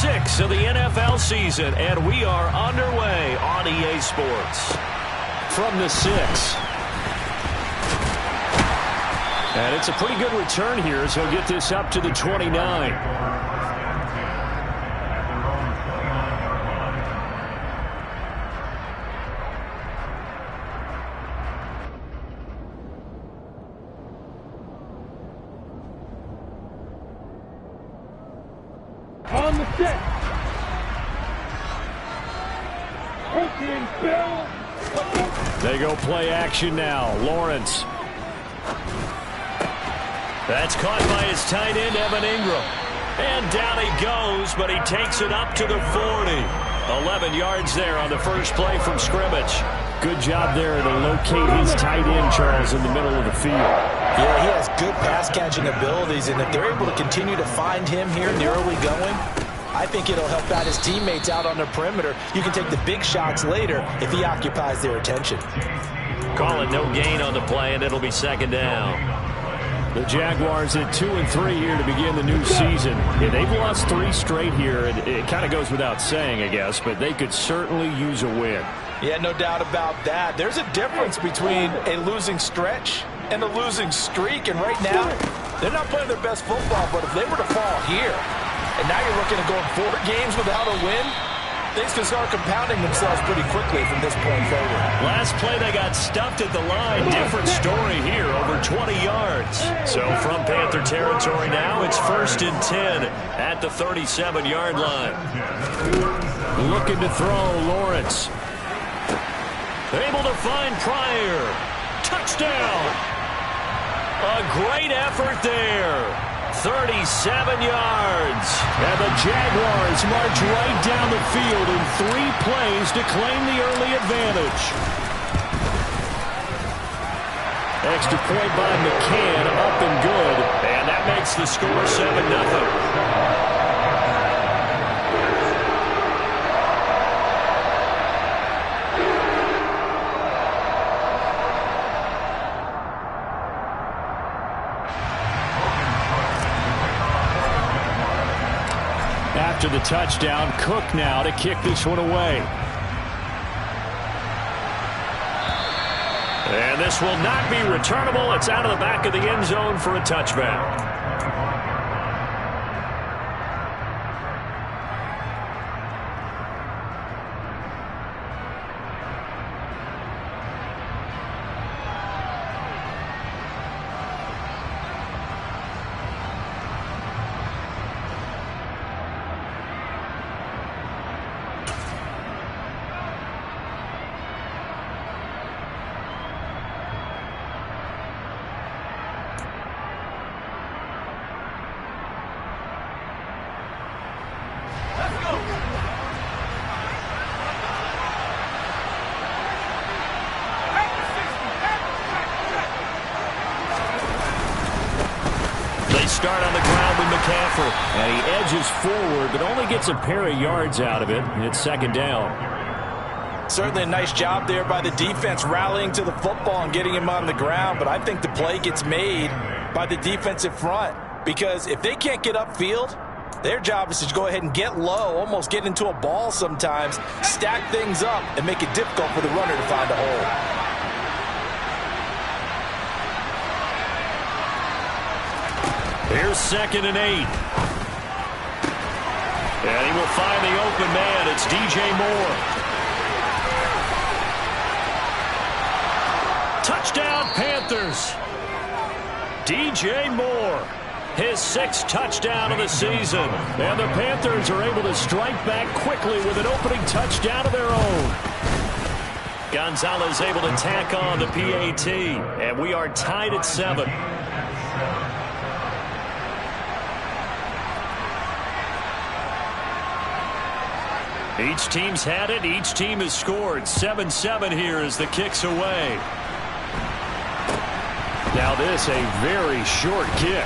6 of the NFL season, and we are underway on EA Sports. From the 6. And it's a pretty good return here, so he'll get this up to the 29. On the set. They go play action now. Lawrence. That's caught by his tight end, Evan Ingram. And down he goes, but he takes it up to the 40. 11 yards there on the first play from scrimmage. Good job there to locate his tight end, Charles, in the middle of the field. Yeah, he has good pass-catching abilities, and if they're able to continue to find him here in the early going, I think it'll help out his teammates out on the perimeter. You can take the big shots later if he occupies their attention. Call it no gain on the play, and it'll be second down. The Jaguars at 2-3 here to begin the new season. Yeah, they've lost 3 straight here, and it kind of goes without saying, I guess, but they could certainly use a win. Yeah, no doubt about that. There's a difference between a losing stretch and a losing streak, and right now, they're not playing their best football, but if they were to fall here, and now you're looking at going 4 games without a win, things can start compounding themselves pretty quickly from this point forward. Last play, they got stuffed at the line. Different story here, over 20 yards. So from Panther territory now, it's 1st and 10 at the 37-yard line. Looking to throw, Lawrence. Able to find Pryor. Touchdown. A great effort there. 37 yards. And the Jaguars march right down the field in 3 plays to claim the early advantage. Extra point by McCann, up and good. And that makes the score 7-0. After the touchdown, Cook now to kick this one away. And this will not be returnable. It's out of the back of the end zone for a touchback. Start on the ground with McCaffrey. And he edges forward, but only gets a pair of yards out of it. And it's second down. Certainly a nice job there by the defense rallying to the football and getting him on the ground. But I think the play gets made by the defensive front. Because if they can't get upfield, their job is to go ahead and get low, almost get into a ball sometimes, stack things up, and make it difficult for the runner to find a hole. Here's 2nd and 8. And he will find the open man. It's DJ Moore. Touchdown, Panthers. DJ Moore. His 6th touchdown of the season. And the Panthers are able to strike back quickly with an opening touchdown of their own. Gonzalez able to tack on the PAT. And we are tied at 7. Each team's had it. Each team has scored. 7-7 here as the kick's away. Now this, a very short kick.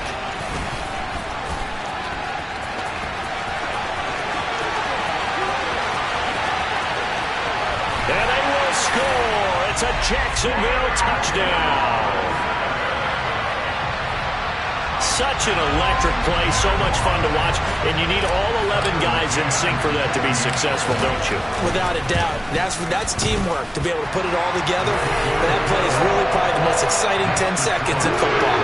And they will score. It's a Jacksonville touchdown. such an electric play, so much fun to watch, and you need all 11 guys in sync for that to be successful, don't you? Without a doubt. That's teamwork, to be able to put it all together. But that play is really probably the most exciting 10 seconds in football.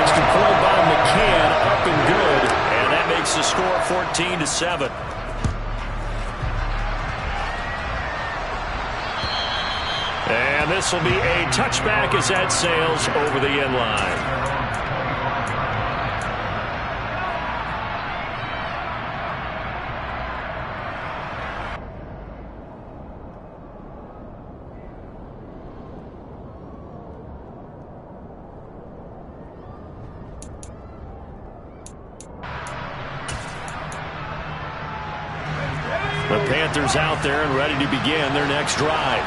Extra point by McCann, up and good, and that makes the score 14-7. And this will be a touchback as that sails over the end line. The Panthers out there and ready to begin their next drive.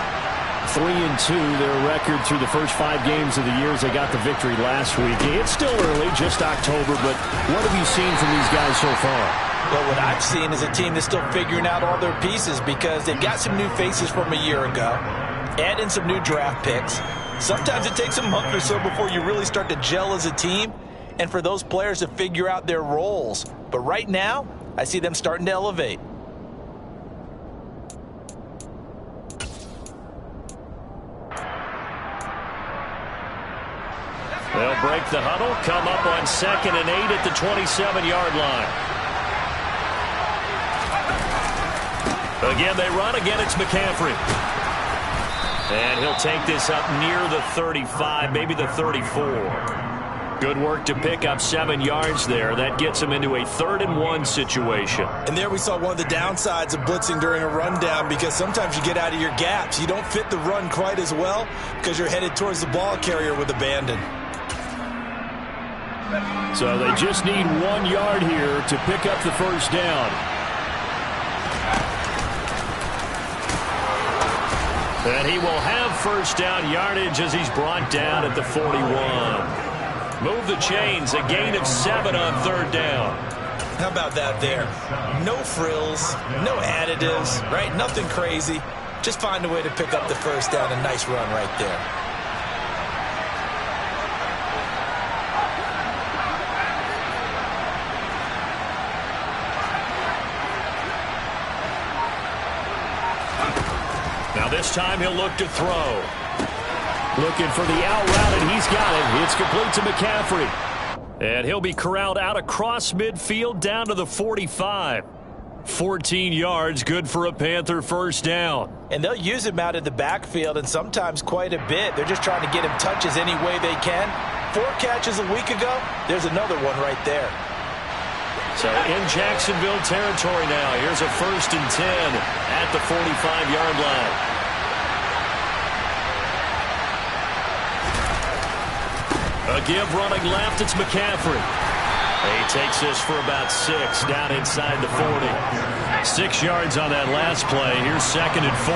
3-2, their record through the first 5 games of the year as they got the victory last week. It's still early, just October, but what have you seen from these guys so far? Well, what I've seen is a team that's still figuring out all their pieces because they've got some new faces from a year ago, add in some new draft picks. Sometimes it takes a month or so before you really start to gel as a team and for those players to figure out their roles. But right now, I see them starting to elevate. They'll break the huddle, come up on 2nd and 8 at the 27-yard line. Again, they run. Again, it's McCaffrey. And he'll take this up near the 35, maybe the 34. Good work to pick up 7 yards there. That gets him into a 3rd and 1 situation. And there we saw one of the downsides of blitzing during a rundown because sometimes you get out of your gaps. You don't fit the run quite as well because you're headed towards the ball carrier with abandon. So they just need 1 yard here to pick up the first down. And he will have first down yardage as he's brought down at the 41. Move the chains, a gain of 7 on 3rd down. How about that there? No frills, no additives, right? Nothing crazy. Just find a way to pick up the first down. A nice run right there. Now this time he'll look to throw. Looking for the out route, and he's got it. It's complete to McCaffrey. And he'll be corralled out across midfield down to the 45. 14 yards, good for a Panther first down. And they'll use him out of the backfield, and sometimes quite a bit. They're just trying to get him touches any way they can. 4 catches a week ago. There's another one right there. So in Jacksonville territory now. Here's a 1st and 10 at the 45-yard line. A give running left, it's McCaffrey. He takes this for about 6 down inside the 40. 6 yards on that last play. Here's 2nd and 4.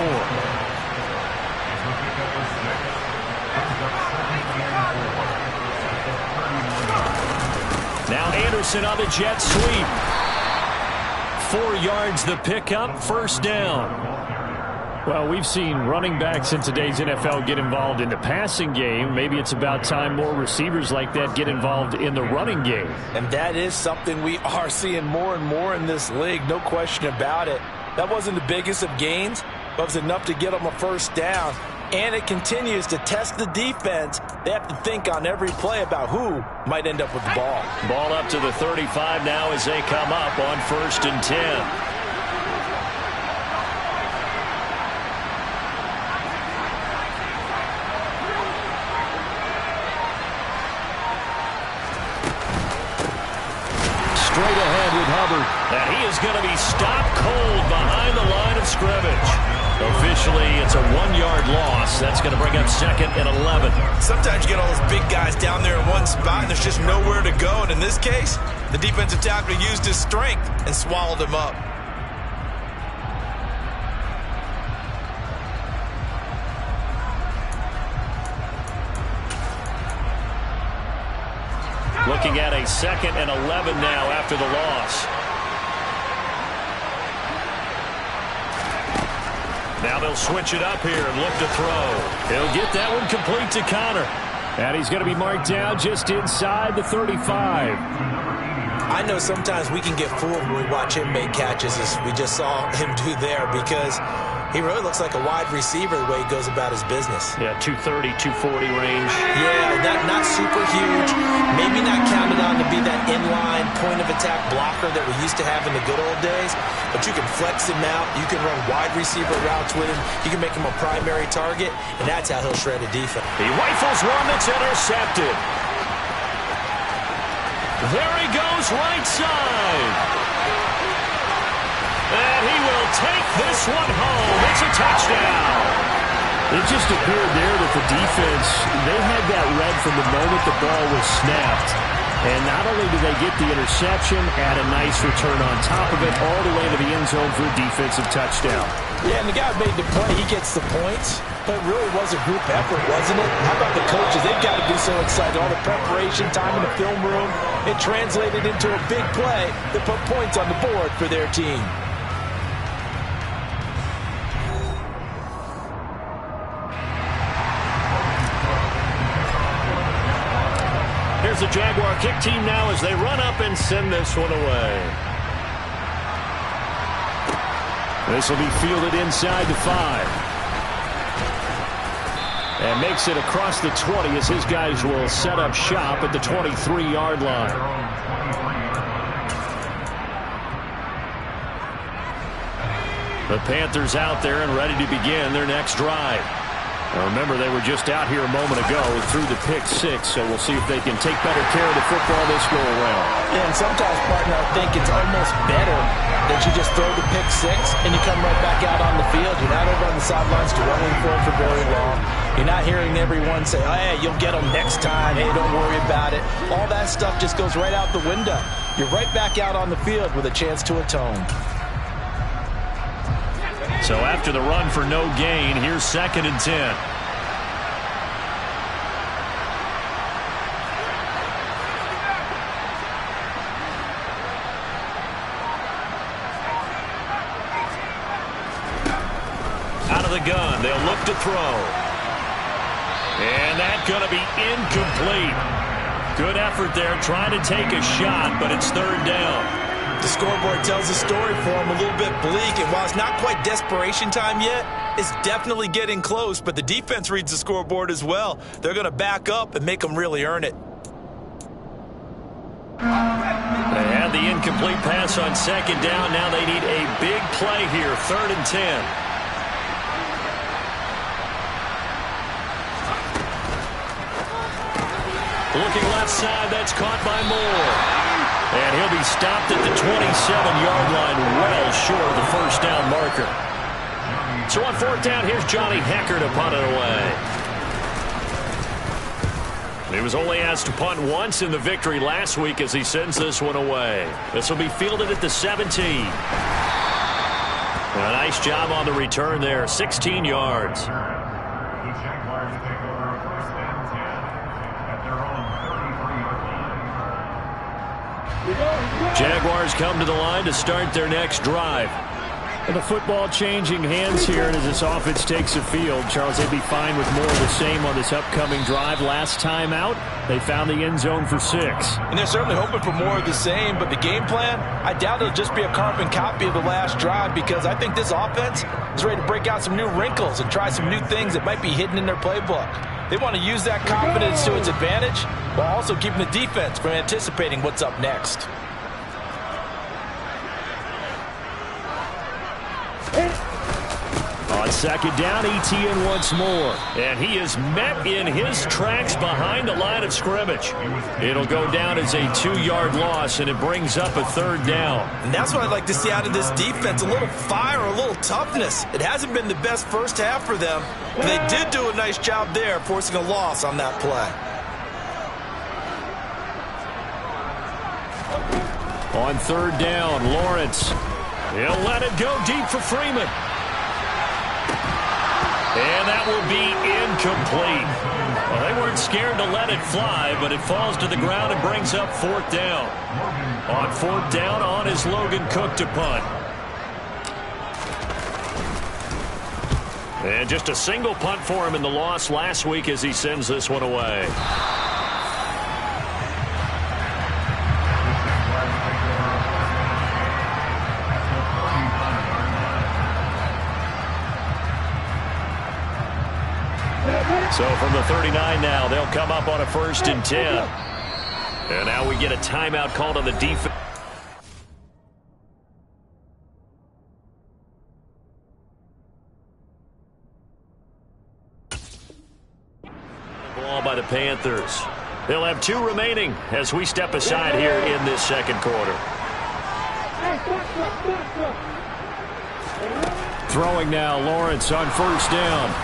Now Anderson on the jet sweep. 4 yards the pickup, first down. Well, we've seen running backs in today's NFL get involved in the passing game. Maybe it's about time more receivers like that get involved in the running game. And that is something we are seeing more and more in this league, no question about it. That wasn't the biggest of gains, but it was enough to get them a first down. And it continues to test the defense. They have to think on every play about who might end up with the ball. Ball up to the 35 now as they come up on 1st and 10. Straight ahead with Hubbard. And he is going to be stopped cold behind the line of scrimmage. Officially, it's a 1-yard loss. That's going to bring up 2nd and 11. Sometimes you get all those big guys down there in one spot, and there's just nowhere to go. And in this case, the defensive tackle used his strength and swallowed him up. Looking at a 2nd and 11 now after the loss. Now they'll switch it up here and look to throw. He'll get that one complete to Connor. And he's going to be marked down just inside the 35. I know sometimes we can get fooled when we watch him make catches, as we just saw him do there, because he really looks like a wide receiver the way he goes about his business. Yeah, 230, 240 range. Yeah, not super huge. Maybe not counted on to be that inline point-of-attack blocker that we used to have in the good old days, but you can flex him out. You can run wide receiver routes with him. You can make him a primary target, and that's how he'll shred a defense. He rifles one that's intercepted. There he goes, right side. And he will take this one home. It's a touchdown. It just appeared there that the defense, they had that read from the moment the ball was snapped. And not only do they get the interception, add a nice return on top of it, all the way to the end zone for a defensive touchdown. Yeah, and the guy made the play. He gets the points. But it really was a group effort, wasn't it? How about the coaches? They've got to be so excited. All the preparation, time in the film room, it translated into a big play that put points on the board for their team. Here's the Jaguar kick team now as they run up and send this one away. This will be fielded inside the 5. And makes it across the 20 as his guys will set up shop at the 23-yard line. The Panthers out there and ready to begin their next drive. Now remember, they were just out here a moment ago through the pick 6, so we'll see if they can take better care of the football this go around. Yeah, and sometimes, partner, I think it's almost better that you just throw the pick 6 and you come right back out on the field. You're not over on the sidelines dwelling for very long. You're not hearing everyone say, oh, hey, you'll get them next time. Hey, don't worry about it. All that stuff just goes right out the window. You're right back out on the field with a chance to atone. So after the run for no gain, here's 2nd and 10. Out of the gun, they'll look to throw. And that's going to be incomplete. Good effort there, trying to take a shot, but it's 3rd down. The scoreboard tells a story for him, a little bit bleak, and while it's not quite desperation time yet, it's definitely getting close, but the defense reads the scoreboard as well. They're going to back up and make them really earn it. They had the incomplete pass on 2nd down. Now they need a big play here, 3rd and 10. Looking left side, that's caught by Moore. And he'll be stopped at the 27-yard line, well short of the 1st down marker. So on 4th down, here's Johnny Hekker to punt it away. He was only asked to punt once in the victory last week as he sends this one away. This will be fielded at the 17. A nice job on the return there, 16 yards. Jaguars come to the line to start their next drive. And the football changing hands here, and as this offense takes the field, Charles, they'd be fine with more of the same on this upcoming drive. Last time out, they found the end zone for 6. And they're certainly hoping for more of the same, but the game plan, I doubt it'll just be a carbon copy of the last drive, because I think this offense is ready to break out some new wrinkles and try some new things that might be hidden in their playbook. They want to use that confidence to its advantage while also keeping the defense from anticipating what's up next. On 2nd down, ETN once more. And he is met in his tracks behind the line of scrimmage. It'll go down as a 2-yard loss, and it brings up a 3rd down. And that's what I'd like to see out of this defense, a little fire, a little toughness. It hasn't been the best first half for them, but they did do a nice job there, forcing a loss on that play. On 3rd down, Lawrence. He'll let it go deep for Freeman. And that will be incomplete. Well, they weren't scared to let it fly, but it falls to the ground and brings up 4th down. On 4th down, on is Logan Cook to punt. And just a single punt for him in the loss last week as he sends this one away. So from the 39 now, they'll come up on a 1st and 10. And now we get a timeout called on the defense. Ball by the Panthers. They'll have 2 remaining as we step aside here in this second quarter. Throwing now, Lawrence on 1st down.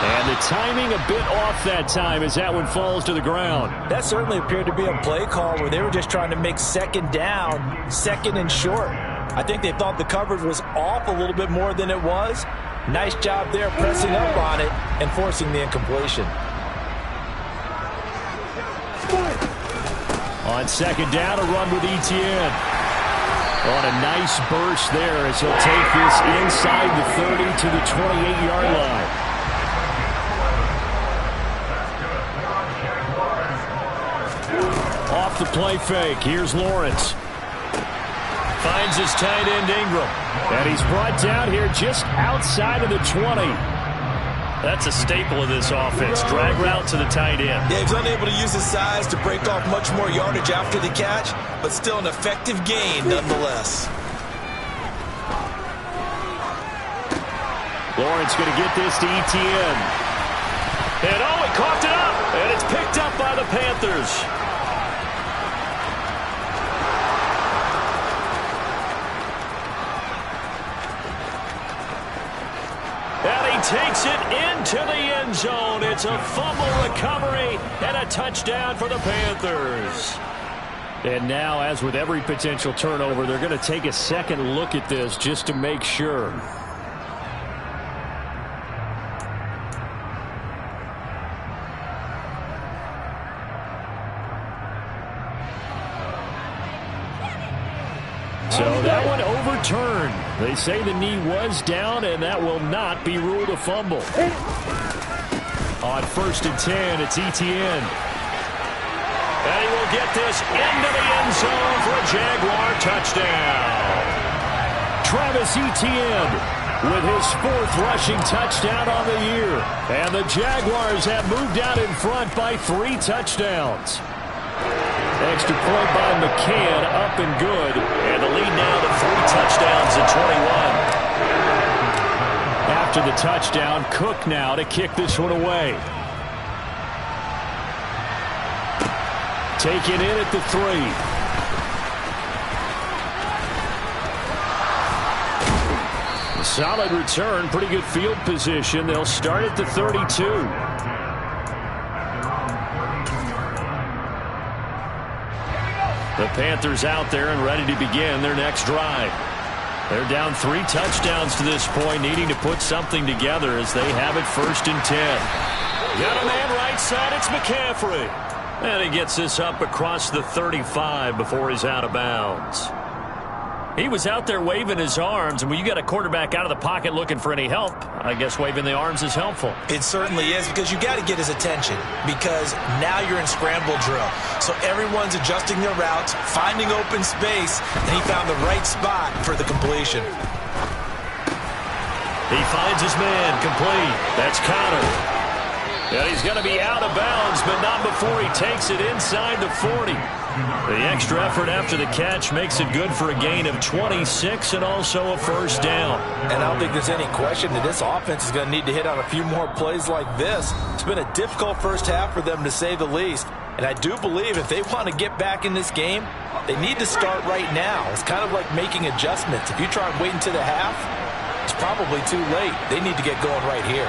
And the timing a bit off that time as that one falls to the ground. That certainly appeared to be a play call where they were just trying to make 2nd down, 2nd and short. I think they thought the coverage was off a little bit more than it was. Nice job there pressing up on it and forcing the incompletion. On 2nd down, a run with Etienne. On a nice burst there as he'll take this inside the 30 to the 28-yard line. Off the play fake, here's Lawrence. Finds his tight end Ingram. And he's brought down here just outside of the 20. That's a staple of this offense. Drag route to the tight end. Yeah, he was unable to use his size to break off much more yardage after the catch, but still an effective gain nonetheless. Lawrence going to get this to Etienne. And he coughed it up. And it's picked up by the Panthers. And he takes it into the end zone. It's a fumble recovery and a touchdown for the Panthers. And now, as with every potential turnover, they're going to take a second look at this just to make sure. So that one overturned. They say the knee was down, and that will not be ruled a fumble. On 1st and 10, it's Etienne. And he will get this into the end zone for a Jaguar touchdown. Travis Etienne with his 4th rushing touchdown on the year. And the Jaguars have moved out in front by 3 touchdowns. Extra point by McCann, up and good. And the lead now to 3 touchdowns at 21. After the touchdown, Cook now to kick this one away. Taken in at the 3. Solid return, pretty good field position. They'll start at the 32. The Panthers out there and ready to begin their next drive. They're down 3 touchdowns to this point, needing to put something together as they have it 1st and 10. Got a man right side, it's McCaffrey. And he gets this up across the 35 before he's out of bounds. He was out there waving his arms, and when you got a quarterback out of the pocket looking for any help, I guess waving the arms is helpful. It certainly is, because you got to get his attention, because now you're in scramble drill. So everyone's adjusting their routes, finding open space, and he found the right spot for the completion. He finds his man complete. That's Connor. And he's going to be out of bounds, but not before he takes it inside the 40. The extra effort after the catch makes it good for a gain of 26 and also a 1st down. And I don't think there's any question that this offense is going to need to hit on a few more plays like this. It's been a difficult first half for them, to say the least. And I do believe if they want to get back in this game, they need to start right now. It's kind of like making adjustments. If you try and wait until the half, it's probably too late. They need to get going right here.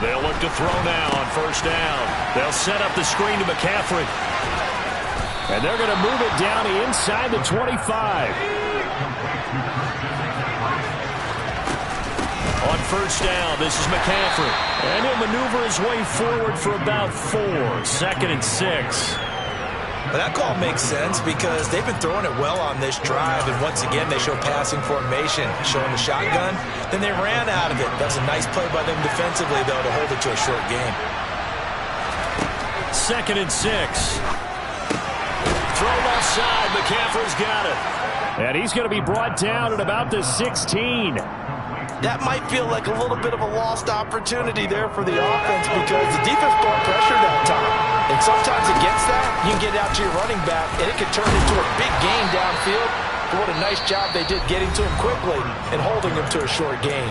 They'll look to throw now on 1st down. They'll set up the screen to McCaffrey. And they're going to move it down inside the 25. On 1st down, this is McCaffrey. And he'll maneuver his way forward for about 4. 2nd and 6. But that call makes sense because they've been throwing it well on this drive, and once again they show passing formation, showing the shotgun. Then they ran out of it. That was a nice play by them defensively, though, to hold it to a short game. 2nd and 6. Throw left side. McCaffrey's got it. And he's going to be brought down at about the 16. That might feel like a little bit of a lost opportunity there for the offense because the defense brought pressure that time. And sometimes against that, you can get out to your running back, and it can turn into a big gain downfield. But what a nice job they did getting to him quickly and holding him to a short gain.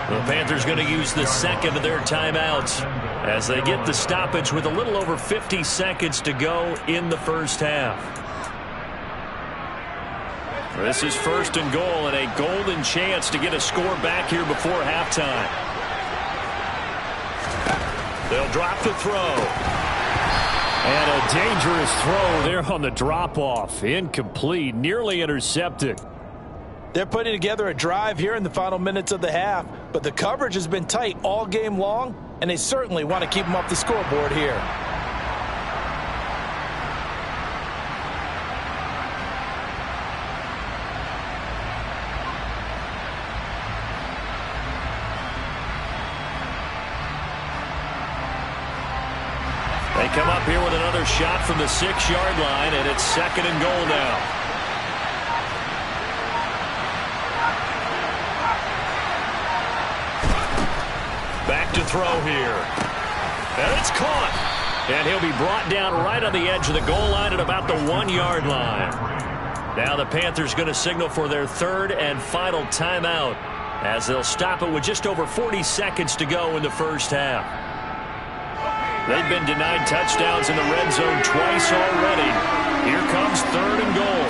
The Panthers going to use the second of their timeouts as they get the stoppage with a little over 50 seconds to go in the first half. This is 1st and goal and a golden chance to get a score back here before halftime. They'll drop the throw. And a dangerous throw there on the drop-off. Incomplete, nearly intercepted. They're putting together a drive here in the final minutes of the half, but the coverage has been tight all game long, and they certainly want to keep them off the scoreboard here. They come up here with another shot from the 6-yard line, and it's 2nd and goal now. Back to throw here. And it's caught. And he'll be brought down right on the edge of the goal line at about the 1-yard line. Now the Panthers going to signal for their 3rd and final timeout as they'll stop it with just over 40 seconds to go in the first half. They've been denied touchdowns in the red zone twice already. Here comes 3rd and goal.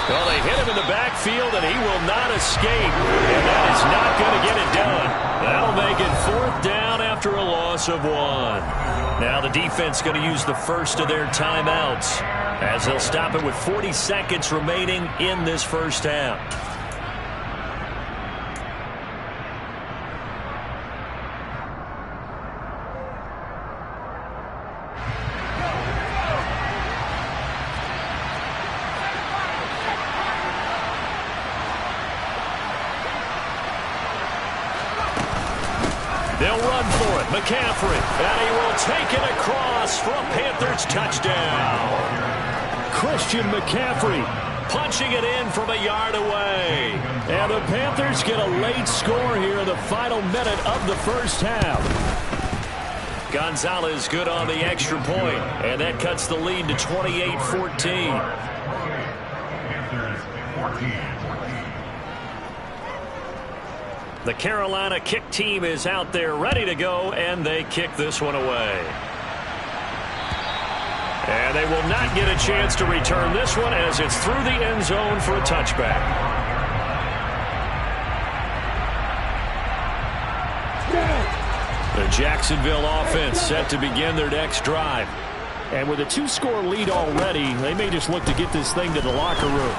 Well, they hit him in the backfield, and he will not escape. And that is not going to get it done. That'll make it 4th down after a loss of 1. Now the defense going to use the first of their timeouts as they'll stop it with 40 seconds remaining in this first half. They'll run for it. McCaffrey. And he will take it across for a Panthers touchdown. Christian McCaffrey punching it in from a yard away. And the Panthers get a late score here in the final minute of the first half. Gonzalez good on the extra point, and that cuts the lead to 28-14. The Carolina kick team is out there ready to go, and they kick this one away. And they will not get a chance to return this one as it's through the end zone for a touchback. The Jacksonville offense set to begin their next drive. And with a 2-score lead already, they may just look to get this thing to the locker room.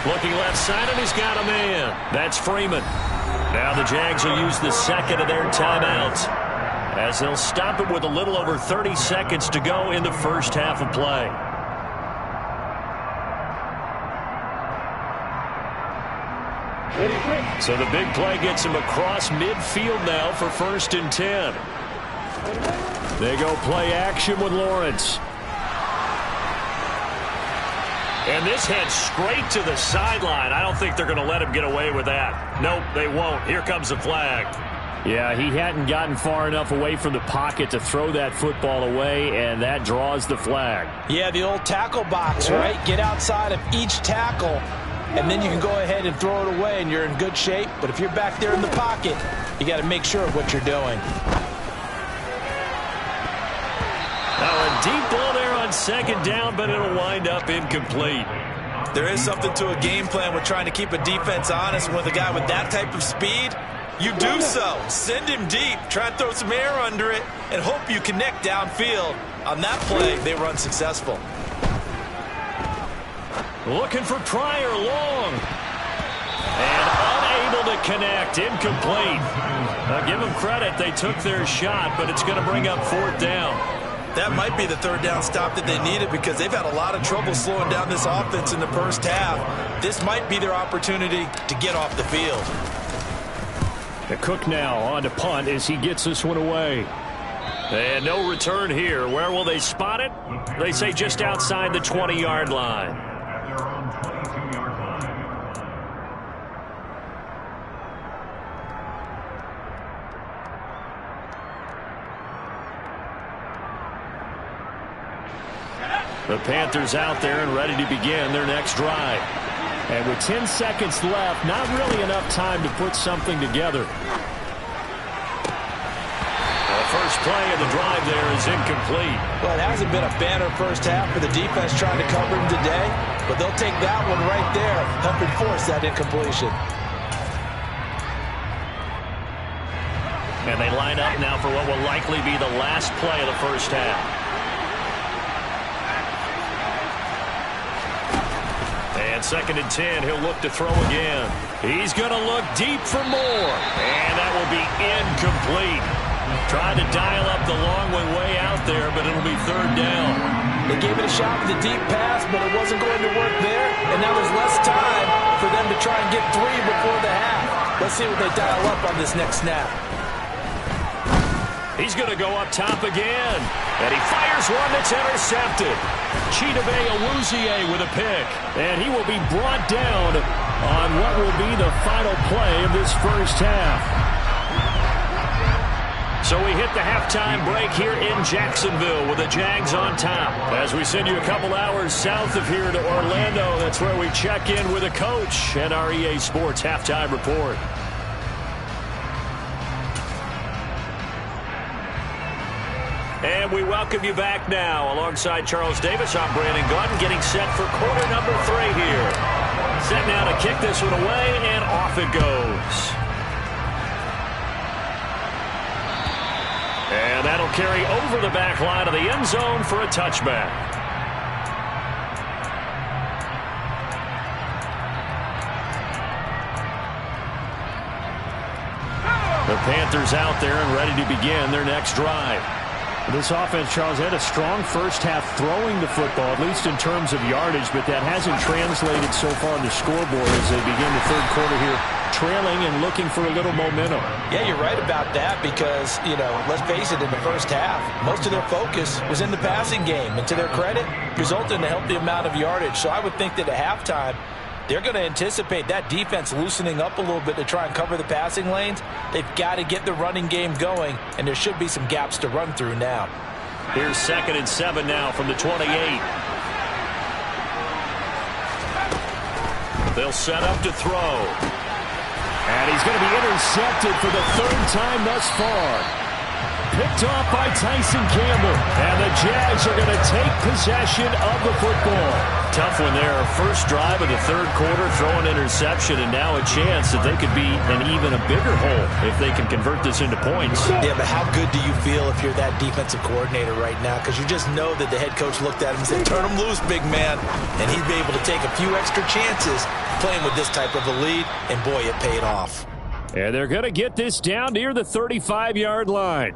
Looking left side, and he's got a man. That's Freeman. Now the Jags will use the second of their timeouts as they'll stop it with a little over 30 seconds to go in the first half of play. So the big play gets him across midfield now for 1st and 10. They go play action with Lawrence. And this heads straight to the sideline. I don't think they're going to let him get away with that. Nope, they won't. Here comes the flag. Yeah, he hadn't gotten far enough away from the pocket to throw that football away, and that draws the flag. Yeah, the old tackle box, right? Get outside of each tackle, and then you can go ahead and throw it away, and you're in good shape. But if you're back there in the pocket, you got to make sure of what you're doing. Now a deep ball there on 2nd down, but it'll wind up incomplete. There is something to a game plan with trying to keep a defense honest. With a guy with that type of speed, you do so. Send him deep, try and throw some air under it, and hope you connect downfield. On that play, they were unsuccessful. Looking for Pryor long. And unable to connect, incomplete. Now give them credit, they took their shot, but it's going to bring up 4th down. That might be the third down stop that they needed because they've had a lot of trouble slowing down this offense in the first half. This might be their opportunity to get off the field. The Cook now on to punt as he gets this one away. And no return here. Where will they spot it? They say just outside the 20-yard line. The Panthers out there and ready to begin their next drive. And with 10 seconds left, not really enough time to put something together. The first play of the drive there is incomplete. Well, it hasn't been a banner first half for the defense trying to cover him today, but they'll take that one right there, helping force that incompletion. And they line up now for what will likely be the last play of the first half. And 2nd and 10, he'll look to throw again. He's going to look deep for more. And that will be incomplete. Trying to dial up the long way out there, but it'll be 3rd down. They gave it a shot with the deep pass, but it wasn't going to work there. And now there's less time for them to try and get 3 before the half. Let's see what they dial up on this next snap. He's going to go up top again. And he fires one that's intercepted. Chidobe Awuzie with a pick. And he will be brought down on what will be the final play of this first half. So we hit the halftime break here in Jacksonville with the Jags on top. As we send you a couple hours south of here to Orlando, that's where we check in with a coach and our EA Sports halftime report. And we welcome you back now. Alongside Charles Davis, I'm Brandon Gaudin, getting set for quarter number 3 here. Set now to kick this one away, and off it goes. And that'll carry over the back line of the end zone for a touchback. The Panthers out there and ready to begin their next drive. This offense, Charles, had a strong first half throwing the football, at least in terms of yardage, but that hasn't translated so far on the scoreboard as they begin the third quarter here, trailing and looking for a little momentum. Yeah, you're right about that because, let's face it, in the first half, most of their focus was in the passing game. And to their credit, resulted in a healthy amount of yardage. So I would think that at halftime, they're going to anticipate that defense loosening up a little bit to try and cover the passing lanes. They've got to get the running game going, and there should be some gaps to run through now. Here's 2nd and 7 now from the 28. They'll set up to throw. And he's going to be intercepted for the 3rd time thus far. Picked off by Tyson Campbell. And the Jags are going to take possession of the football. Tough one there. First drive of the 3rd quarter, throw an interception, and now a chance that they could be in even a bigger hole if they can convert this into points. Yeah, but how good do you feel if you're that defensive coordinator right now? Because you just know that the head coach looked at him and said, turn him loose, big man. And he'd be able to take a few extra chances playing with this type of a lead, and boy, it paid off. And they're going to get this down near the 35-yard line.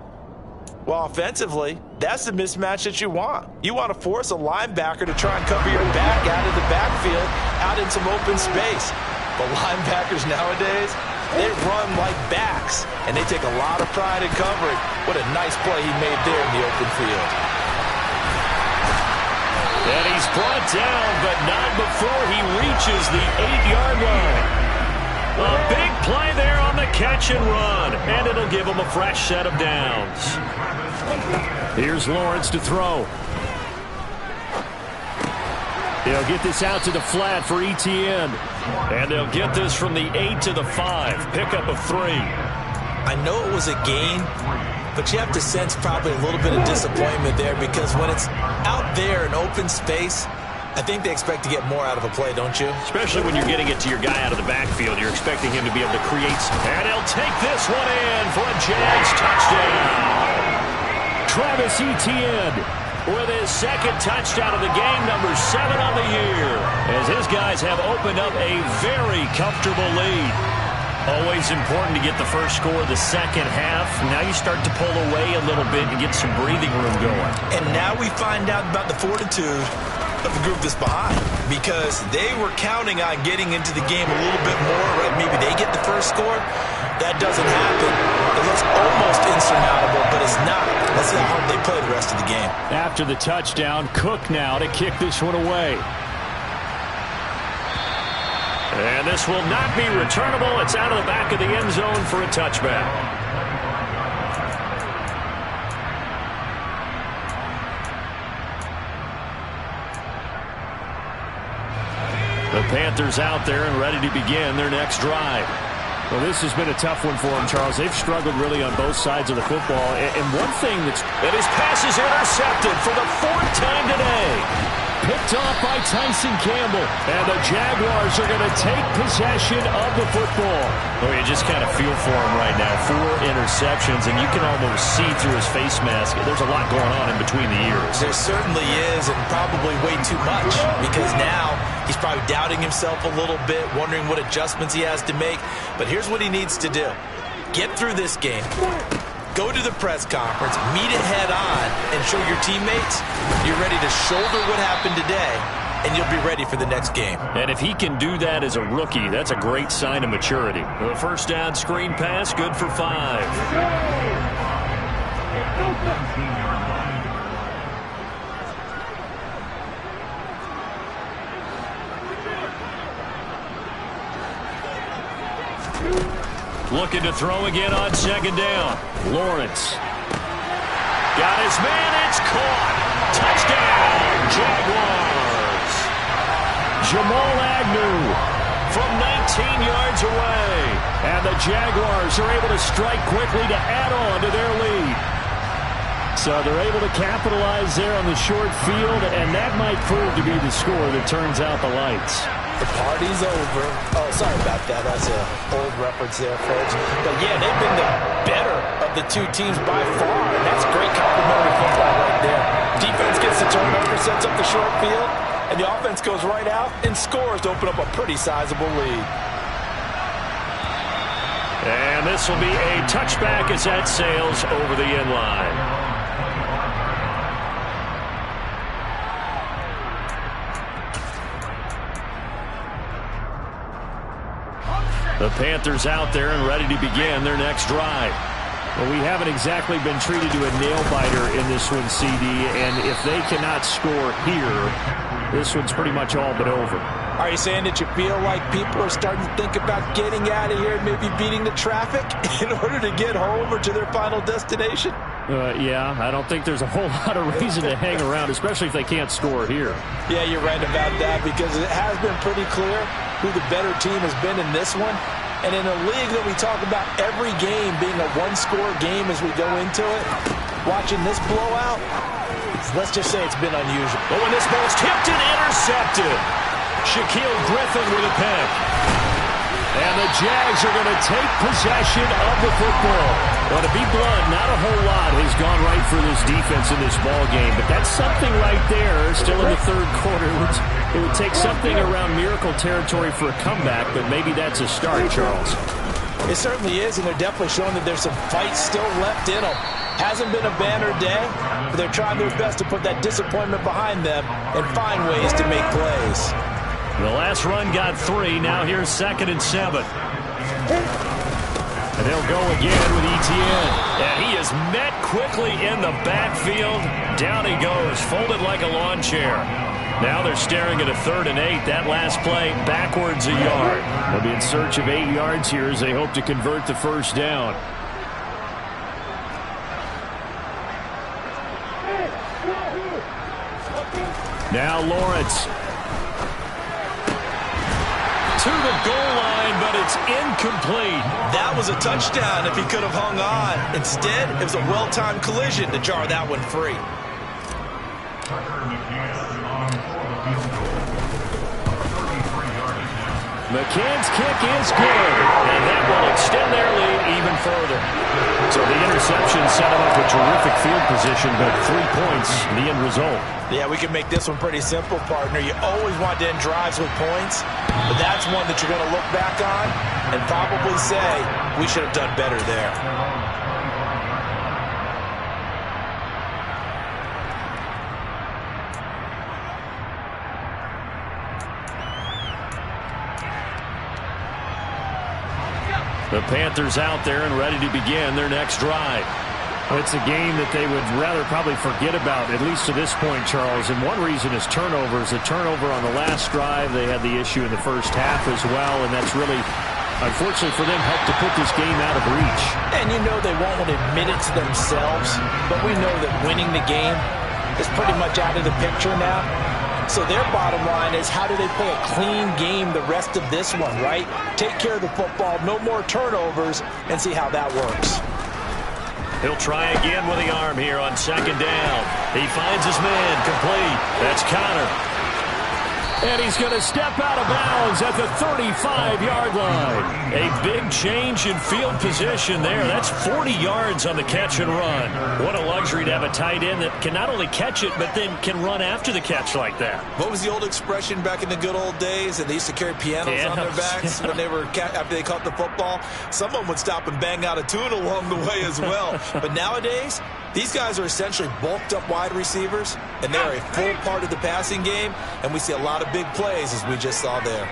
Well, offensively, that's the mismatch that you want. You want to force a linebacker to try and cover your back out of the backfield, out in some open space. But linebackers nowadays, they run like backs, and they take a lot of pride in covering. What a nice play he made there in the open field. And he's brought down, but not before he reaches the 8-yard line. A big play there on the catch and run, and it'll give him a fresh set of downs. Here's Lawrence to throw. They'll get this out to the flat for Etienne. And they'll get this from the 8 to the 5, pickup of 3. I know it was a gain, but you have to sense probably a little bit of disappointment there because when it's out there in open space, I think they expect to get more out of a play, don't you? Especially when you're getting it to your guy out of the backfield. You're expecting him to be able to create. And he'll take this one in for a Jags touchdown. Travis Etienne with his 2nd touchdown of the game, number 7 on the year, as his guys have opened up a very comfortable lead. Always important to get the first score of the second half. Now you start to pull away a little bit and get some breathing room going. And now we find out about the fortitude of the group that's behind, because they were counting on getting into the game a little bit more, right? Maybe they get the first score. That doesn't happen. It looks almost insurmountable, but it's not. Let's see how hard they play the rest of the game. After the touchdown, Cook now to kick this one away. And this will not be returnable. It's out of the back of the end zone for a touchback. The Panthers out there and ready to begin their next drive. Well, this has been a tough one for them, Charles. They've struggled really on both sides of the football. And one thing that's... And his pass is intercepted for the fourth time today. Picked off by Tyson Campbell. And the Jaguars are going to take possession of the football. Oh, you just kind of feel for him right now. 4 interceptions, and you can almost see through his face mask. There's a lot going on in between the ears. There certainly is, and probably way too much, because now he's probably doubting himself a little bit, wondering what adjustments he has to make. But here's what he needs to do. Get through this game. Go to the press conference, meet it head on, and show your teammates you're ready to shoulder what happened today, and you'll be ready for the next game. And if he can do that as a rookie, that's a great sign of maturity. The first down screen pass, good for 5. Looking to throw again on second down. Lawrence. Got his man, it's caught. Touchdown, Jaguars. Jamal Agnew from 19 yards away. And the Jaguars are able to strike quickly to add on to their lead. So they're able to capitalize there on the short field, and that might prove to be the score that turns out the lights. The party's over. Oh, sorry about that. That's an old reference there, folks. But, yeah, they've been the better of the two teams by far, and that's great complimentary football right there. Defense gets the turnover, sets up the short field, and the offense goes right out and scores to open up a pretty sizable lead. And this will be a touchback as that sails over the end line. The Panthers out there and ready to begin their next drive. Well, we haven't exactly been treated to a nail-biter in this one, CD, and if they cannot score here, this one's pretty much all but over. Are you saying that you feel like people are starting to think about getting out of here and maybe beating the traffic in order to get home or to their final destination? Yeah, I don't think there's a whole lot of reason to hang around, especially if they can't score here. Yeah, you're right about that, because it has been pretty clear who the better team has been in this one. And in a league that we talk about every game being a one-score game as we go into it, watching this blowout, let's just say it's been unusual. But when this ball's tipped and intercepted, Shaquille Griffin with a pick. And the Jags are going to take possession of the football. Well, to be blunt, not a whole lot has gone right for this defense in this ball game, but that's something right there. Still in the third quarter. It would take something around miracle territory for a comeback, but maybe that's a start, Charles. It certainly is, and they're definitely showing that there's some fight still left in them. Hasn't been a banner day, but they're trying their best to put that disappointment behind them and find ways to make plays. The last run got 3. Now here's 2nd and 7. And they'll go again with Etienne. And he is met quickly in the backfield. Down he goes, folded like a lawn chair. Now they're staring at a 3rd and 8. That last play, backwards a yard. They'll be in search of 8 yards here as they hope to convert the first down. Now Lawrence. To the goal line, but it's incomplete. That was a touchdown if he could have hung on. Instead, it was a well-timed collision to jar that one free. McCann's kick is good. And that will extend their lead even further. So the interception set him up with terrific field position, but 3 points, the end result. Yeah, we can make this one pretty simple, partner. You always want to end drives with points, but that's one that you're going to look back on and probably say, we should have done better there. The Panthers out there and ready to begin their next drive. It's a game that they would rather probably forget about, at least to this point, Charles. And one reason is turnovers. A turnover on the last drive. They had the issue in the first half as well, and that's really, unfortunately for them, helped to put this game out of reach. And you know they won't want to admit it to themselves, but we know that winning the game is pretty much out of the picture now. So their bottom line is, how do they play a clean game the rest of this one, right? Take care of the football, no more turnovers, and see how that works. He'll try again with the arm here on second down. He finds his man, complete. That's Connor. And he's going to step out of bounds at the 35-yard line. A big change in field position there. That's 40 yards on the catch and run. What a luxury to have a tight end that can not only catch it, but then can run after the catch like that. What was the old expression back in the good old days? And they used to carry pianos on their backs when they were after they caught the football. Someone would stop and bang out a tune along the way as well. But nowadays, these guys are essentially bulked up wide receivers, and they're a full part of the passing game, and we see a lot of big plays as we just saw there.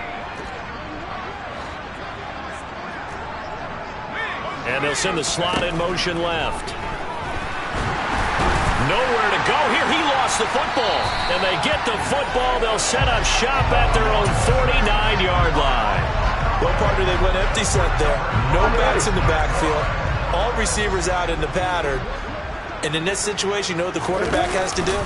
And they'll send the slot in motion left. Nowhere to go here. He lost the football. And they get the football. They'll set up shop at their own 49-yard line. Well, partner, they went empty set there. No backs in the backfield. All receivers out in the pattern. And in this situation, you know what the quarterback has to do?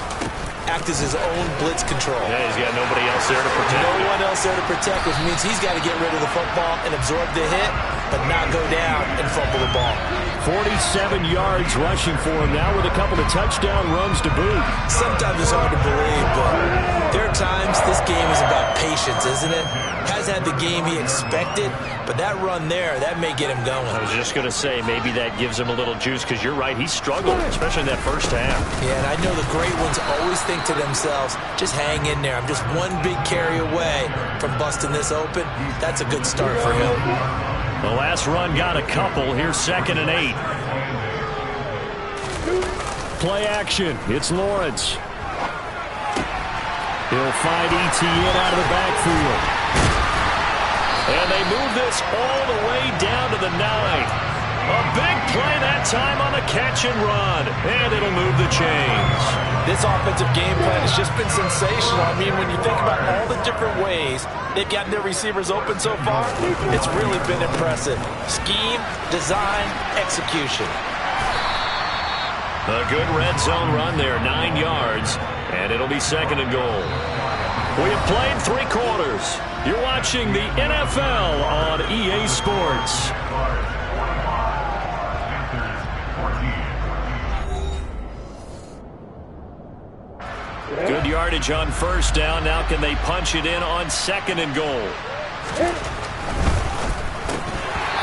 Act as his own blitz control. Yeah, he's got nobody else there to protect. No one else there to protect, which means he's got to get rid of the football and absorb the hit, but not go down and fumble the ball. 47 yards rushing for him now with a couple of touchdown runs to boot. Sometimes it's hard to believe, but there are times this game is about patience, isn't it? Has had the game he expected, but that run there, that may get him going. I was just going to say, maybe that gives him a little juice, because you're right, he struggled, especially in that first half. Yeah, and I know the great ones always think to themselves, just hang in there. I'm just one big carry away from busting this open. That's a good start for him. The last run got a couple. Here's 2nd and 8. Play action. It's Lawrence. He'll find Etienne out of the backfield. And they move this all the way down to the 9. A big play that time on the catch and run. And it'll move the chains. This offensive game plan has just been sensational. I mean, when you think about all the different ways they've gotten their receivers open so far, it's really been impressive. Scheme, design, execution. A good red zone run there, 9 yards. And it'll be 2nd and goal. We have played 3 quarters. You're watching the NFL on EA Sports. Good yardage on first down. Now can they punch it in on 2nd and goal?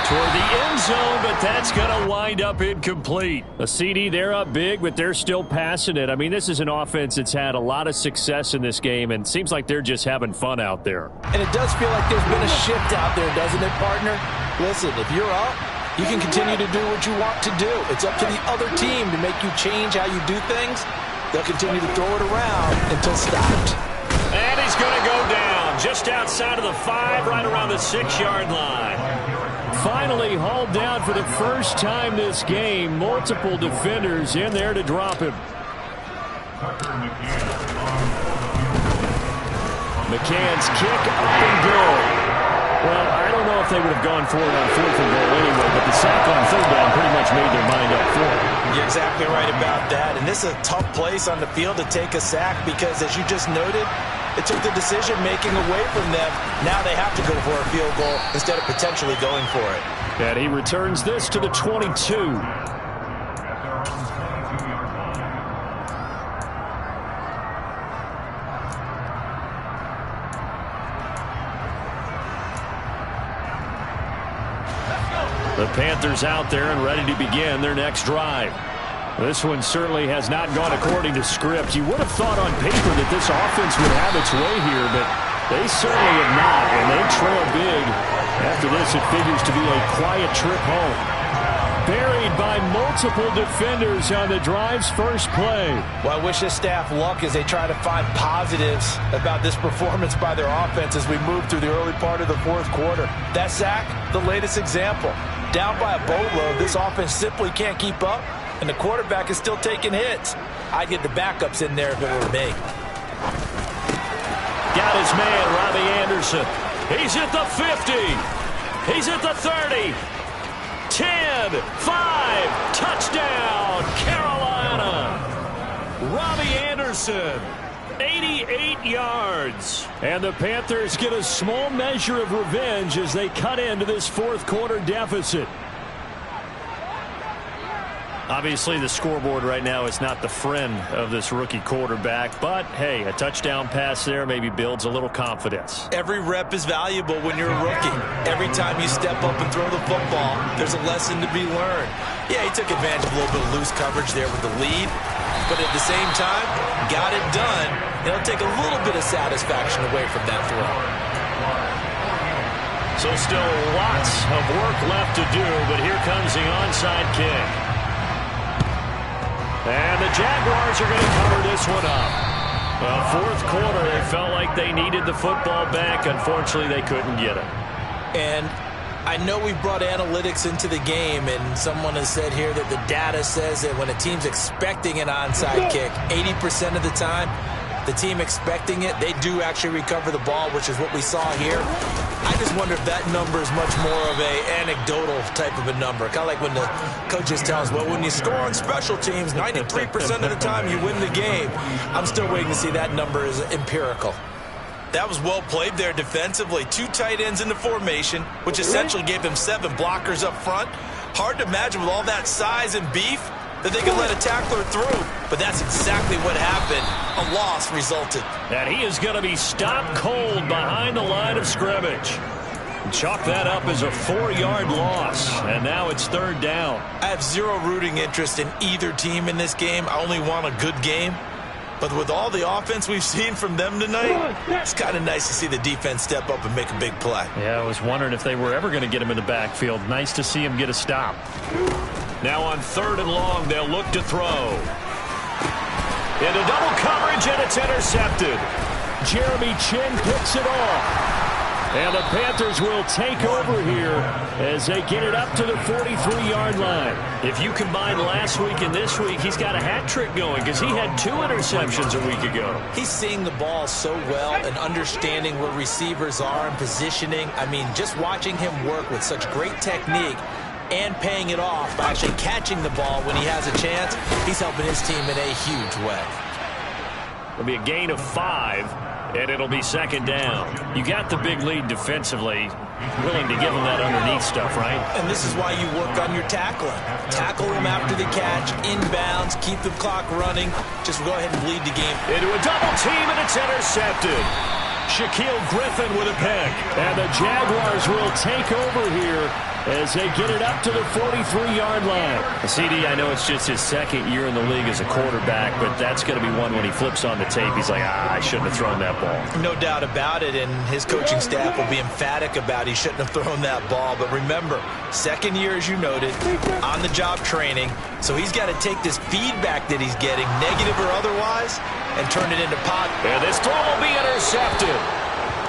Toward the end zone, but that's going to wind up incomplete. A CD, they're up big, but they're still passing it. I mean, this is an offense that's had a lot of success in this game, and it seems like they're just having fun out there. And it does feel like there's been a shift out there, doesn't it, partner? Listen, if you're up, you can continue to do what you want to do. It's up to the other team to make you change how you do things. They'll continue to throw it around until stopped. And he's going to go down just outside of the 5, right around the 6-yard line. Finally hauled down for the first time this game. Multiple defenders in there to drop him. McCann's kick up and good. Well, I don't know if they would have gone for it on 4th and goal anyway, but the sack on 3rd down pretty much made their mind up for it. You're exactly right about that. And this is a tough place on the field to take a sack because, as you just noted, it took the decision-making away from them. Now they have to go for a field goal instead of potentially going for it. And he returns this to the 22. The Panthers out there and ready to begin their next drive. This one certainly has not gone according to script. You would have thought on paper that this offense would have its way here, but they certainly have not, and they trail big. After this, it figures to be a quiet trip home. Buried by multiple defenders on the drive's first play. Well, I wish this staff luck as they try to find positives about this performance by their offense as we move through the early part of the fourth quarter. That sack, the latest example. Down by a boatload, this offense simply can't keep up, and the quarterback is still taking hits. I'd get the backups in there if it were me. Got his man, Robbie Anderson. He's at the 50. He's at the 30. 10, 5, touchdown, Carolina. Robbie Anderson, 88 yards. And the Panthers get a small measure of revenge as they cut into this fourth quarter deficit. Obviously, the scoreboard right now is not the friend of this rookie quarterback, but, hey, a touchdown pass there maybe builds a little confidence. Every rep is valuable when you're a rookie. Every time you step up and throw the football, there's a lesson to be learned. Yeah, he took advantage of a little bit of loose coverage there with the lead, but at the same time, got it done. It'll take a little bit of satisfaction away from that throw. So still lots of work left to do, but here comes the onside kick. And the Jaguars are going to cover this one up. Well, fourth quarter, they felt like they needed the football back. Unfortunately, they couldn't get it. And I know we brought analytics into the game, and someone has said here that the data says that when a team's expecting an onside kick, 80% of the time, the team expecting it, they do actually recover the ball, which is what we saw here. I just wonder if that number is much more of a anecdotal type of a number. Kind of like when the coaches tell us, well, when you score on special teams, 93% of the time you win the game. I'm still waiting to see that number is empirical. That was well played there defensively. 2 tight ends in the formation, which essentially gave them 7 blockers up front. Hard to imagine with all that size and beef that they could let a tackler through, but that's exactly what happened. A loss resulted. And he is going to be stopped cold behind the line of scrimmage. Chalk that up as a 4-yard loss, and now it's third down. I have zero rooting interest in either team in this game. I only want a good game. But with all the offense we've seen from them tonight, it's kind of nice to see the defense step up and make a big play. Yeah, I was wondering if they were ever going to get him in the backfield. Nice to see him get a stop. Now on 3rd and long, they'll look to throw. Into double coverage, and it's intercepted. Jeremy Chinn picks it off. And the Panthers will take over here as they get it up to the 43-yard line. If you combine last week and this week, he's got a hat trick going because he had 2 interceptions a week ago. He's seeing the ball so well and understanding where receivers are and positioning. I mean, just watching him work with such great technique and paying it off by actually catching the ball when he has a chance, he's helping his team in a huge way. It'll be a gain of 5, and it'll be 2nd down. You got the big lead defensively, willing to give him that underneath stuff, right? And this is why you work on your tackling. Tackle him after the catch, inbounds, keep the clock running. Just go ahead and bleed the game. Into a double team, and it's intercepted. Shaquille Griffin with a pick. And the Jaguars will take over here as they get it up to the 43-yard line. CD, I know it's just his 2nd year in the league as a quarterback, but that's going to be one when he flips on the tape, he's like, I shouldn't have thrown that ball. No doubt about it, and his coaching staff will be emphatic about he shouldn't have thrown that ball. But remember, 2nd year, as you noted, on-the-job training, so he's got to take this feedback that he's getting, negative or otherwise, and turn it into positive. And this throw will be intercepted.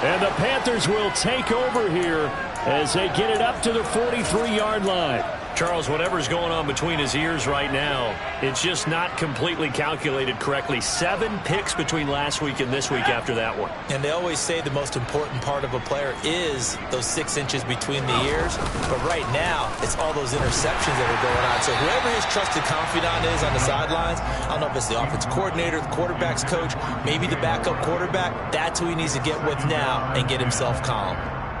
And the Panthers will take over here as they get it up to the 43-yard line. Charles, whatever's going on between his ears right now, it's just not completely calculated correctly. 7 picks between last week and this week after that one. And they always say the most important part of a player is those 6 inches between the ears. But right now, it's all those interceptions that are going on. So whoever his trusted confidant is on the sidelines, I don't know if it's the offense coordinator, the quarterback's coach, maybe the backup quarterback, that's who he needs to get with now and get himself calm.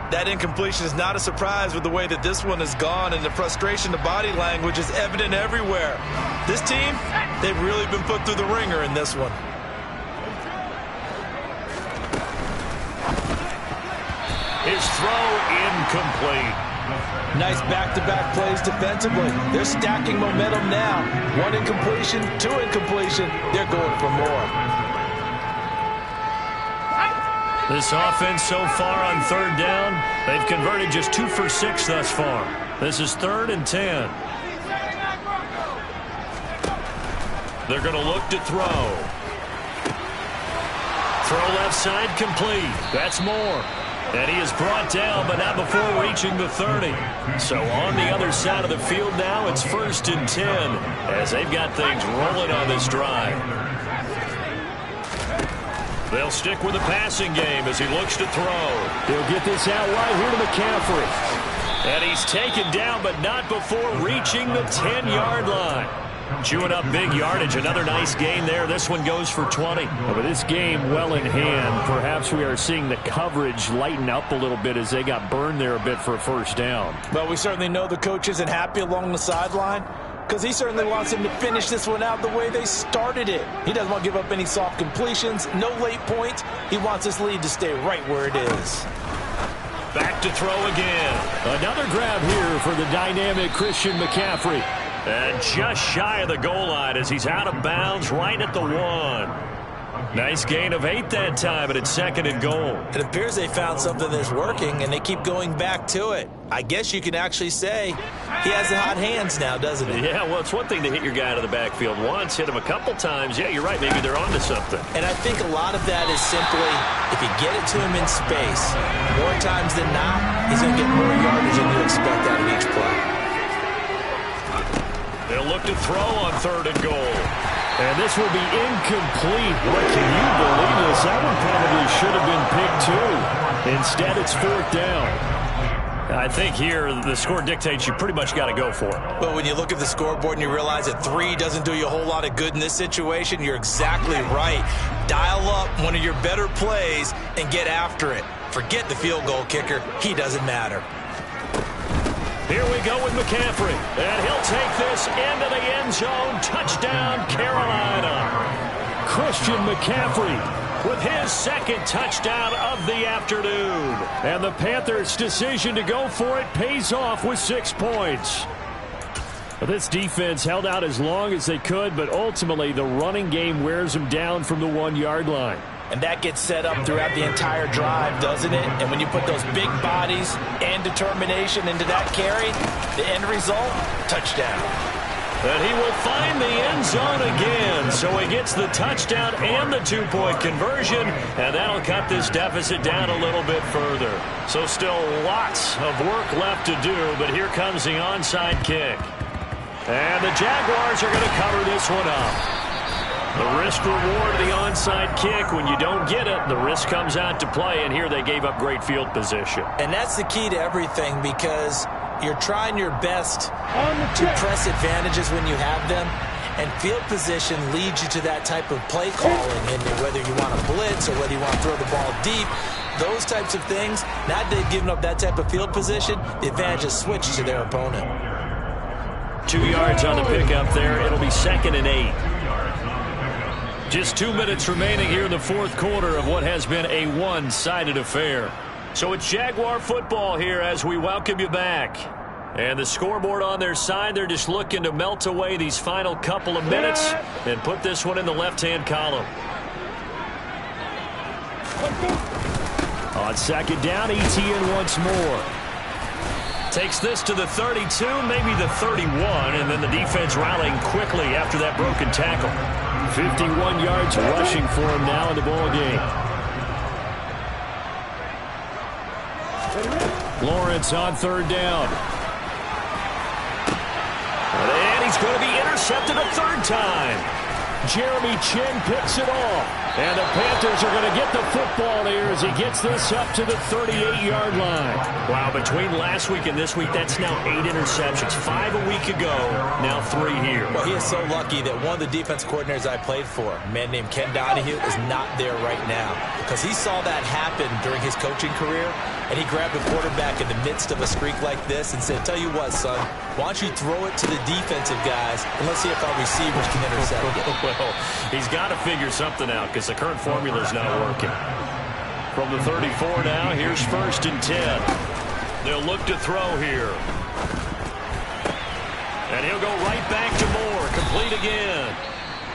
That incompletion is not a surprise with the way that this one has gone, and the frustration, the body language is evident everywhere. This team, they've really been put through the ringer in this one. His throw incomplete. Nice back-to-back plays defensively. They're stacking momentum now. 1 incompletion, 2 incompletion. They're going for more. This offense so far on 3rd down, they've converted just 2 for 6 thus far. This is 3rd and 10. They're going to look to throw. Throw left side complete. That's Moore. And he is brought down, but not before reaching the 30. So on the other side of the field now, it's 1st and 10 as they've got things rolling on this drive. They'll stick with the passing game as he looks to throw. He'll get this out right here to McCaffrey. And he's taken down, but not before reaching the 10-yard line. Chewing up big yardage. Another nice gain there. This one goes for 20. But this game well in hand. Perhaps we are seeing the coverage lighten up a little bit as they got burned there a bit for a 1st down. Well, we certainly know the coach isn't happy along the sideline because he certainly wants him to finish this one out the way they started it. He doesn't want to give up any soft completions, no late points. He wants this lead to stay right where it is. Back to throw again. Another grab here for the dynamic Christian McCaffrey. And just shy of the goal line as he's out of bounds right at the 1. Nice gain of 8 that time, and it's 2nd and goal. It appears they found something that's working, and they keep going back to it. I guess you can actually say he has the hot hands now, doesn't he? Yeah, well, it's one thing to hit your guy out of the backfield once, hit him a couple times. Yeah, you're right. Maybe they're onto something. And I think a lot of that is simply if you get it to him in space, more times than not, he's going to get more yardage than you expect out of each play. They'll look to throw on 3rd and goal. And this will be incomplete. What can you believe this? That one probably should have been picked too. Instead, it's 4th down. I think here the score dictates you pretty much got to go for it. But when you look at the scoreboard and you realize that 3 doesn't do you a whole lot of good in this situation, you're exactly right. Dial up one of your better plays and get after it. Forget the field goal kicker. He doesn't matter. Here we go with McCaffrey. And he'll take this into the end zone. Touchdown, Carolina. Christian McCaffrey with his 2nd touchdown of the afternoon. And the Panthers' decision to go for it pays off with 6 points. This defense held out as long as they could, but ultimately the running game wears them down from the 1-yard line. And that gets set up throughout the entire drive, doesn't it? And when you put those big bodies and determination into that carry, the end result, touchdown. And he will find the end zone again. So he gets the touchdown and the 2-point conversion, and that'll cut this deficit down a little bit further. So still lots of work left to do, but here comes the onside kick. And the Jaguars are going to cover this one up. The risk-reward of the onside kick, when you don't get it, the risk comes out to play, and here they gave up great field position. And that's the key to everything because you're trying your best to press advantages when you have them, and field position leads you to that type of play calling, and whether you want to blitz or whether you want to throw the ball deep, those types of things, now that they've given up that type of field position, the advantage is switched to their opponent. 2 yards on the pickup there. It'll be 2nd and 8. Just 2 minutes remaining here in the 4th quarter of what has been a one-sided affair. So it's Jaguar football here as we welcome you back. And the scoreboard on their side, they're just looking to melt away these final couple of minutes and put this one in the left-hand column. On 2nd down, Etienne once more. Takes this to the 32, maybe the 31, and then the defense rallying quickly after that broken tackle. 51 yards rushing for him now in the ball game. Lawrence on 3rd down. And he's going to be intercepted a 3rd time. Jeremy Chinn picks it off. And the Panthers are going to get the football here as he gets this up to the 38-yard line. Wow, between last week and this week, that's now 8 interceptions. 5 a week ago, now 3 here. Well, he is so lucky that one of the defense coordinators I played for, a man named Ken Donahue, is not there right now. Because he saw that happen during his coaching career, and he grabbed the quarterback in the midst of a streak like this and said, tell you what, son, why don't you throw it to the defensive guys, and let's see if our receivers can intercept it. Well, he's got to figure something out because the current formula is not working. From the 34 now, here's 1st and 10. They'll look to throw here. And he'll go right back to Moore. Complete again.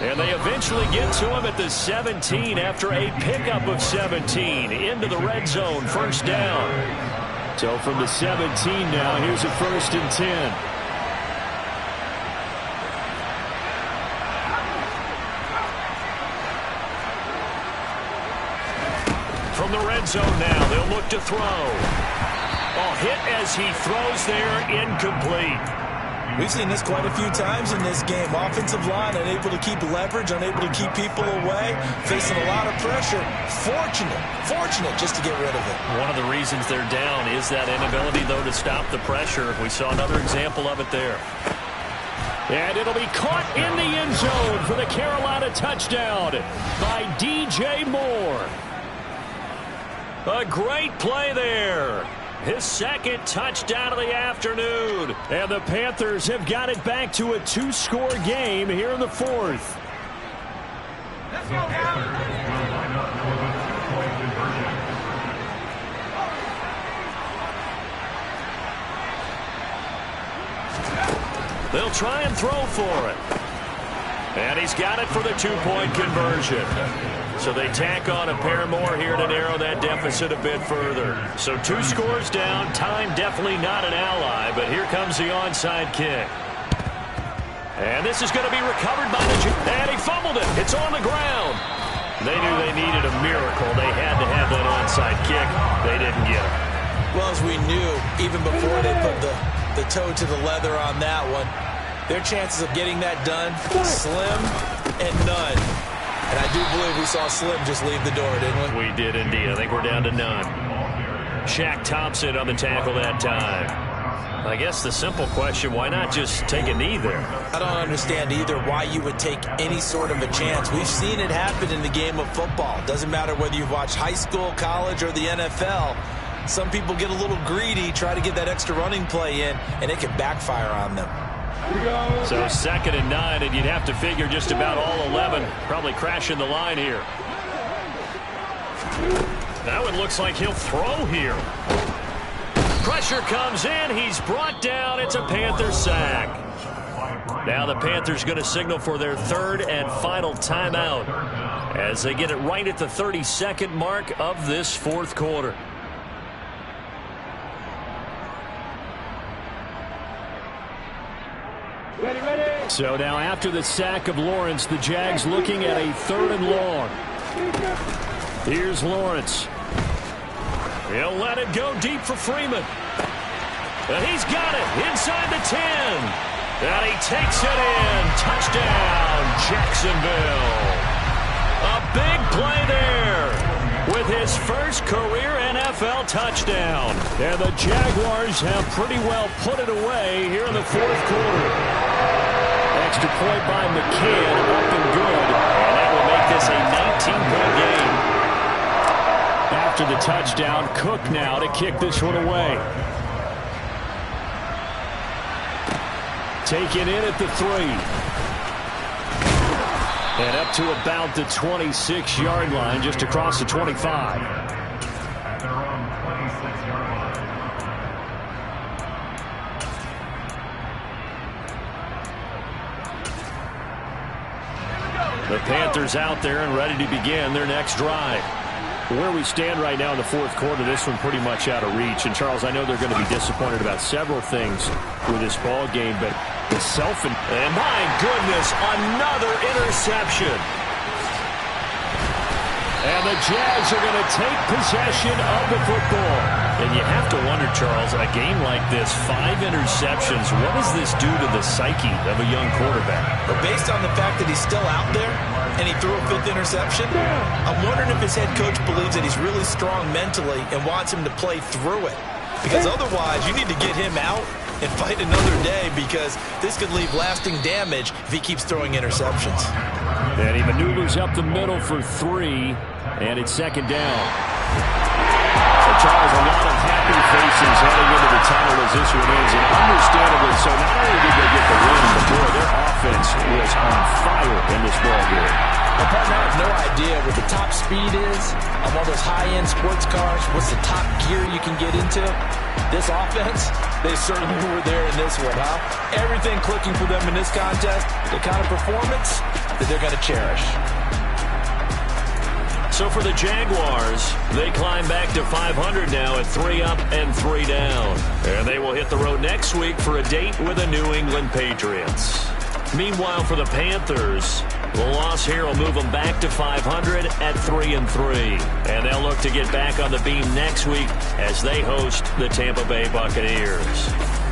And they eventually get to him at the 17 after a pickup of 17 into the red zone. First down. So from the 17 now, here's a 1st and 10. From the red zone now, they'll look to throw. Oh, hit as he throws there, incomplete. We've seen this quite a few times in this game. Offensive line unable to keep leverage, unable to keep people away, facing a lot of pressure. Fortunate just to get rid of it. One of the reasons they're down is that inability, though, to stop the pressure. We saw another example of it there. And it'll be caught in the end zone for the Carolina touchdown by DJ Moore. A great play there. His second touchdown of the afternoon. And the Panthers have got it back to a 2-score game here in the 4th. Let's go, They'll try and throw for it. And he's got it for the 2-point conversion. So they tack on a pair more here to narrow that deficit a bit further. So 2 scores down. Time definitely not an ally, but here comes the onside kick. And this is going to be recovered by the... And he fumbled it. It's on the ground. They knew they needed a miracle. They had to have that onside kick. They didn't get it. Well, as we knew, even before they put the toe to the leather on that one, their chances of getting that done, slim and none. And I do believe we saw Slim just leave the door, didn't we? We did indeed. I think we're down to none. Shaq Thompson on the tackle that time. I guess the simple question, why not just take a knee there? I don't understand either why you would take any sort of a chance. We've seen it happen in the game of football. Doesn't matter whether you've watched high school, college, or the NFL. Some people get a little greedy, try to get that extra running play in, and it can backfire on them. So 2nd and 9, and you'd have to figure just about all 11 probably crashing the line here. Now it looks like he'll throw here. Pressure comes in. He's brought down. It's a Panther sack. Now the Panthers going to signal for their 3rd and final timeout as they get it right at the 32nd mark of this 4th quarter. So now after the sack of Lawrence, the Jags looking at a 3rd and long. Here's Lawrence. He'll let it go deep for Freeman. And he's got it inside the 10. And he takes it in. Touchdown, Jacksonville. A big play there with his first career NFL touchdown. And the Jaguars have pretty well put it away here in the 4th quarter. Extra point by McCann, up and good. And that will make this a 19-point game. After the touchdown, Cook now to kick this one away. Taken in at the 3. And up to about the 26-yard line, just across the 25. The Panthers out there and ready to begin their next drive. Where we stand right now in the 4th quarter, this one pretty much out of reach. And, Charles, I know they're going to be disappointed about several things with this ball game, but the and my goodness, another interception. And the Jags are going to take possession of the football. And you have to wonder, Charles, a game like this, 5 interceptions, what does this do to the psyche of a young quarterback? But based on the fact that he's still out there and he threw a 5th interception, I'm wondering if his head coach believes that he's really strong mentally and wants him to play through it. Because otherwise, you need to get him out and fight another day, because this could leave lasting damage if he keeps throwing interceptions. And he maneuvers up the middle for 3, and it's 2nd down. So, Charles, a lot of happy faces heading into the tunnel as this one ends, and understandably so. Not only did they get the win, but boy, their offense was on fire in this ball game. Well, partner, I have no idea what the top speed is on one of those high-end sports cars. What's the top gear you can get into? This offense, they certainly were there in this one, huh? Everything clicking for them in this contest, the kind of performance that they're going to cherish. So for the Jaguars, they climb back to 500 now at 3 up and 3 down. And they will hit the road next week for a date with the New England Patriots. Meanwhile, for the Panthers, the loss here will move them back to 500 at 3 and 3. And they'll look to get back on the beam next week as they host the Tampa Bay Buccaneers.